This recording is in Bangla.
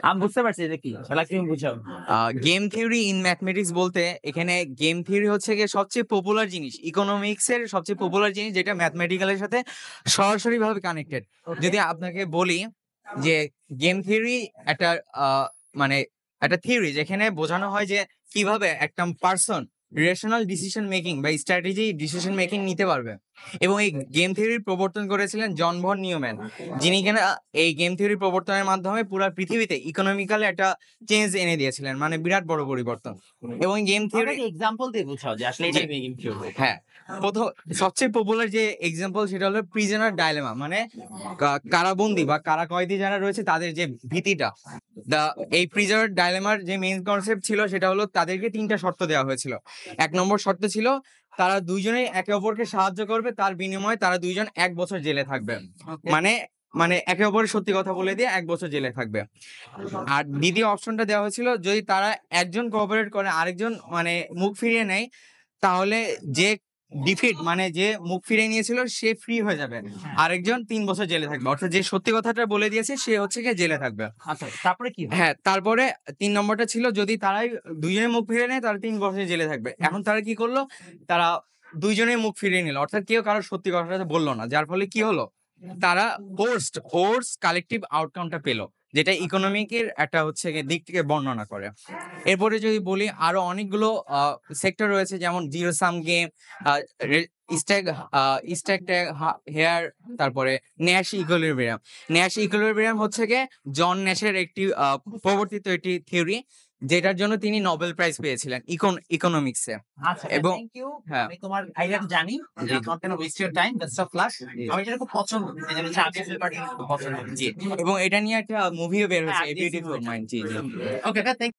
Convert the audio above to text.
আমি বুঝতে পারছি এটা কি, শালা তুমি বুঝাও। গেম থিওরি ইন ম্যাথমেটিক্স বলতে এখানে গেম থিওরি হচ্ছে গিয়ে সবচেয়ে পপুলার জিনিস, ইকোনমিক্স এর সবচেয়ে পপুলার জিনিস যেটা ম্যাথমেটিক্যালের সাথে সরাসরি ভাবে কানেক্টেড। যদি আপনাকে বলি যে গেম থিওরি একটা মানে একটা থিওরি যেখানে বোঝানো হয় যে কিভাবে একটা পার্সন রেশনাল ডিসিশন মেকিং বা স্ট্র্যাটেজি ডিসিশন মেকিং নিতে পারবে। এবং এই গেম থিওরির প্রবর্তন করেছিলেন জন ভন নিউম্যান, যিনি কিনা এই গেম থিওরি প্রবর্তনের মাধ্যমে পুরো পৃথিবীতে ইকোনমিক্যাল একটা চেঞ্জ এনে দিয়েছিলেন, মানে বিরাট বড় পরিবর্তন। এবং গেম থিওরি এক্সাম্পল দিয়ে বুঝাও যে আসলে এটা গেম থিওরি। হ্যাঁ, প্রথম সবচেয়ে পপুলার যে এক্সাম্পল সেটা হলো প্রিজনার ডাইলেমা, মানে কারাবন্দী বা কারা কয়েদি যারা রয়েছে তাদের যে ভীতিটা। এই প্রিজনার ডাইলেমার যে মেইন কনসেপ্ট ছিল সেটা হলো তাদেরকে 3টা শর্ত দেওয়া হয়েছিল। 1 নম্বর শর্ত ছিল তারা দুইজনেই একে অপরকে সাহায্য করবে, তার বিনিময়ে তারা দুইজন 1 বছর জেলে থাকবে। মানে মানে একে অপরের সত্যি কথা বলে দিয়ে 1 বছর জেলে থাকবে। আর দ্বিতীয় অপশনটা দেওয়া হয়েছিল যদি তারা একজন কোঅপারেট করে আরেকজন মানে মুখ ফিরিয়ে নেয়, তাহলে যে ডিফিট মানে যে মুখ ফিরিয়ে নিয়েছিল সে ফ্রি হয়ে যাবে, আরেকজন 3 বছর জেলে থাকবে। অর্থাৎ যে সত্যি কথাটা বলে দিয়েছে সে হচ্ছে গিয়ে জেলে থাকবে। আচ্ছা, তারপরে কি হয়? হ্যাঁ, তারপরে 3 নম্বরটা ছিল যদি তারাই দুইজনে মুখ ফিরিয়ে নেয় তাহলে 3 বছর জেলে থাকবে। এখন তারা কি করলো, তারা দুইজনেই মুখ ফিরিয়ে নিল, অর্থাৎ কেউ কারোর সত্যি কথাটা বললো না, যার ফলে কি হলো তারা ফোর্স কালেকটিভ আউটকামটা পেলো, যেটা ইকোনমিকের একটা হচ্ছে গিয়ে দিক থেকে বর্ণনা করে। এরপরে যদি বলি আরো অনেকগুলো সেক্টর রয়েছে, যেমন zero sum game, stag stag hare, তারপরে ন্যাশ ইকুইলিব্রিয়াম। ন্যাশ ইকুইলিব্রিয়াম হচ্ছে গিয়ে জন ন্যাশের একটি প্রবর্তিত একটি থিওরি, যেটার জন্য তিনি নোবেল প্রাইজ পেয়েছিলেন ইকোনমিক্সে। আচ্ছা, এবং থ্যাংক ইউ। হ্যাঁ, আমি তোমার আইডিয়াটা জানি। জি। Not gonna waste your time, best of luck. আমি এটা খুব পছন্দ করি। যেটা হচ্ছে আমি ফিল পার্টি খুব পছন্দ করি। জি, এবং এটা নিয়ে একটা মুভিও বের হয়েছে, হ্যাঁ, a beautiful mind. G G. Okay, thank